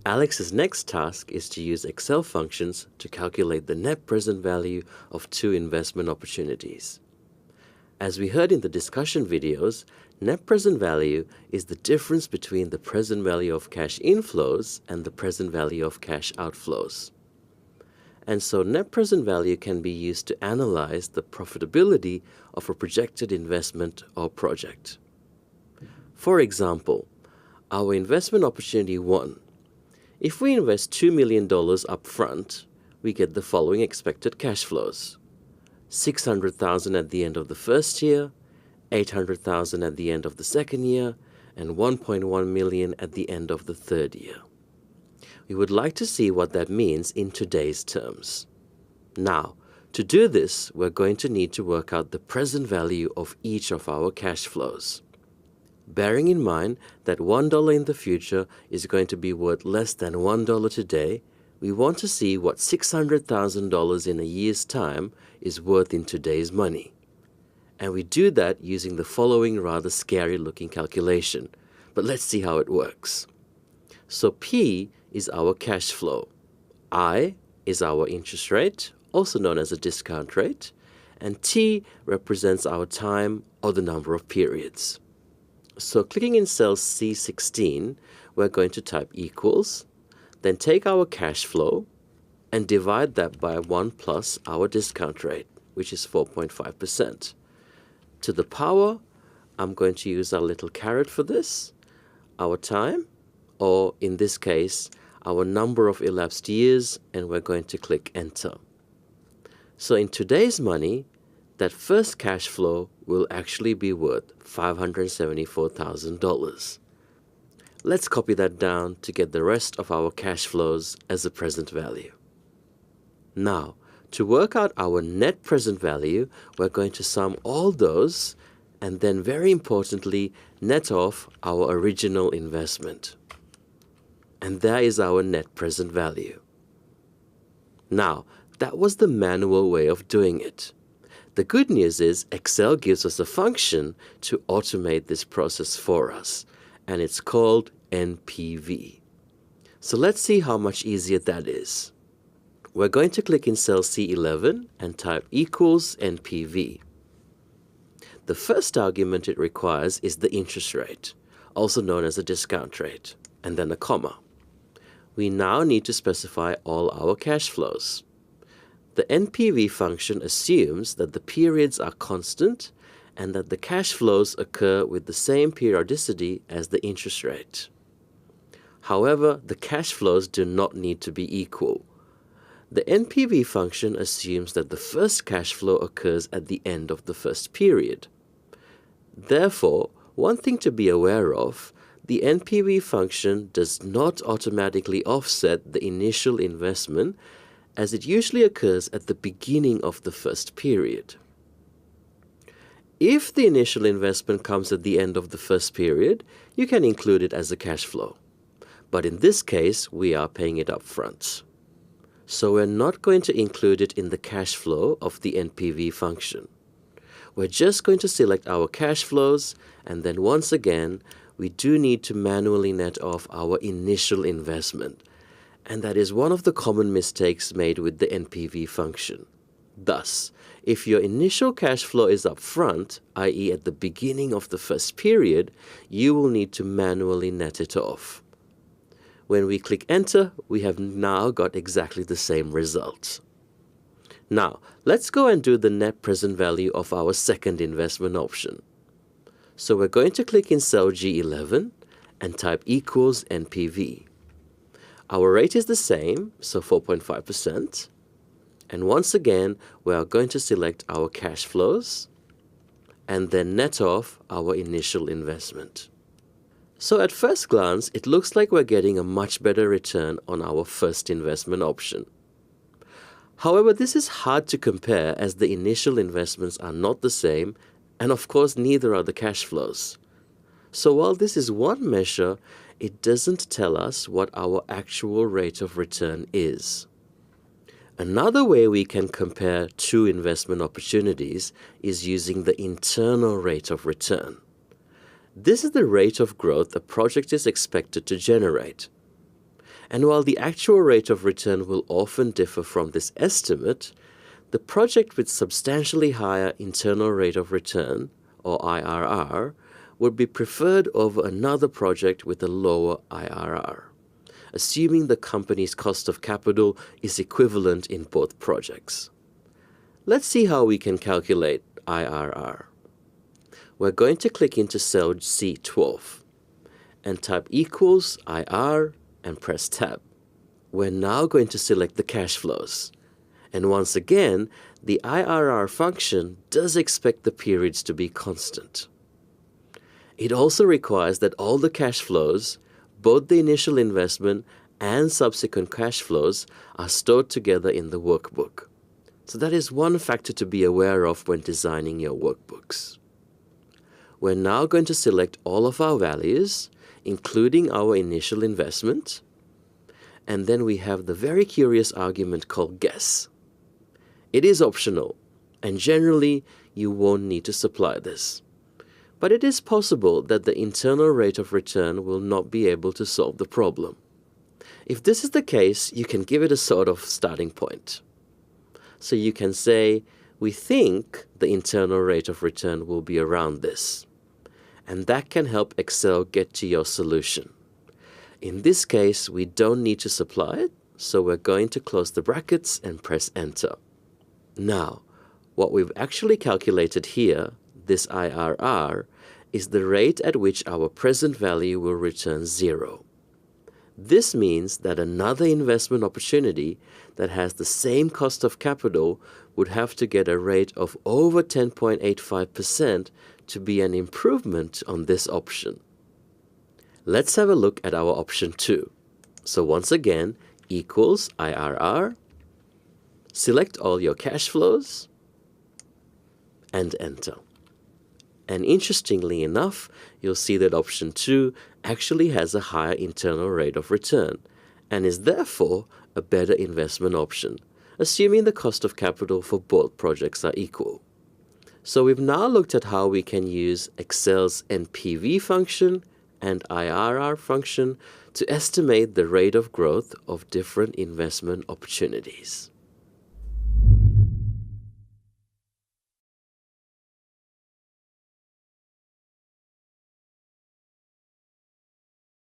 Alex's next task is to use Excel functions to calculate the net present value of two investment opportunities. As we heard in the discussion videos, net present value is the difference between the present value of cash inflows and the present value of cash outflows. And so net present value can be used to analyze the profitability of a projected investment or project. For example, our investment opportunity 1. If we invest $2 million up front, we get the following expected cash flows: $600,000 at the end of the first year, $800,000 at the end of the second year, and $1.1 million at the end of the third year. We would like to see what that means in today's terms. Now, to do this, we're going to need to work out the present value of each of our cash flows. Bearing in mind that $1 in the future is going to be worth less than $1 today, we want to see what $600,000 in a year's time is worth in today's money. And we do that using the following rather scary looking calculation. But let's see how it works. So P is our cash flow. I is our interest rate, also known as a discount rate. And T represents our time or the number of periods. So clicking in cell C16, we're going to type equals, then take our cash flow and divide that by 1 plus our discount rate, which is 4.5%. To the power, I'm going to use our little caret for this, our time, or in this case, our number of elapsed years, and we're going to click enter. So in today's money, that first cash flow will actually be worth $574,000. Let's copy that down to get the rest of our cash flows as a present value. Now, to work out our net present value, we're going to sum all those and then, very importantly, net off our original investment. And there is our net present value. Now, that was the manual way of doing it. The good news is Excel gives us a function to automate this process for us, and it's called NPV. So let's see how much easier that is. We're going to click in cell C11 and type equals NPV. The first argument it requires is the interest rate, also known as a discount rate, and then a comma. We now need to specify all our cash flows. The NPV function assumes that the periods are constant and that the cash flows occur with the same periodicity as the interest rate. However, the cash flows do not need to be equal. The NPV function assumes that the first cash flow occurs at the end of the first period. Therefore, one thing to be aware of, the NPV function does not automatically offset the initial investment, as it usually occurs at the beginning of the first period. If the initial investment comes at the end of the first period, you can include it as a cash flow. But in this case, we are paying it up front. So we're not going to include it in the cash flow of the NPV function. We're just going to select our cash flows, and then once again, we do need to manually net off our initial investment. And that is one of the common mistakes made with the NPV function. Thus, if your initial cash flow is up front, i.e. at the beginning of the first period, you will need to manually net it off. When we click enter, we have now got exactly the same result. Now, let's go and do the net present value of our second investment option. So we're going to click in cell G11 and type equals NPV. Our rate is the same, so 4.5%. And once again, we are going to select our cash flows and then net off our initial investment. So at first glance, it looks like we're getting a much better return on our first investment option. However, this is hard to compare as the initial investments are not the same, and of course neither are the cash flows. So while this is one measure, it doesn't tell us what our actual rate of return is. Another way we can compare two investment opportunities is using the internal rate of return. This is the rate of growth a project is expected to generate. And while the actual rate of return will often differ from this estimate, the project with substantially higher internal rate of return, or IRR, would be preferred over another project with a lower IRR, assuming the company's cost of capital is equivalent in both projects. Let's see how we can calculate IRR. We're going to click into cell C12 and type equals IR and press tab. We're now going to select the cash flows. And once again, the IRR function does expect the periods to be constant. It also requires that all the cash flows, both the initial investment and subsequent cash flows, are stored together in the workbook. So that is one factor to be aware of when designing your workbooks. We're now going to select all of our values, including our initial investment, and then we have the very curious argument called guess. It is optional, and generally you won't need to supply this. But it is possible that the internal rate of return will not be able to solve the problem. If this is the case, you can give it a sort of starting point. So you can say, we think the internal rate of return will be around this. And that can help Excel get to your solution. In this case, we don't need to supply it, so we're going to close the brackets and press enter. Now, what we've actually calculated here, this IRR, is the rate at which our present value will return 0. This means that another investment opportunity that has the same cost of capital would have to get a rate of over 10.85% to be an improvement on this option. Let's have a look at our option 2. So once again, equals IRR, select all your cash flows, and enter. And interestingly enough, you'll see that option 2 actually has a higher internal rate of return and is therefore a better investment option, assuming the cost of capital for both projects are equal. So we've now looked at how we can use Excel's NPV function and IRR function to estimate the rate of growth of different investment opportunities.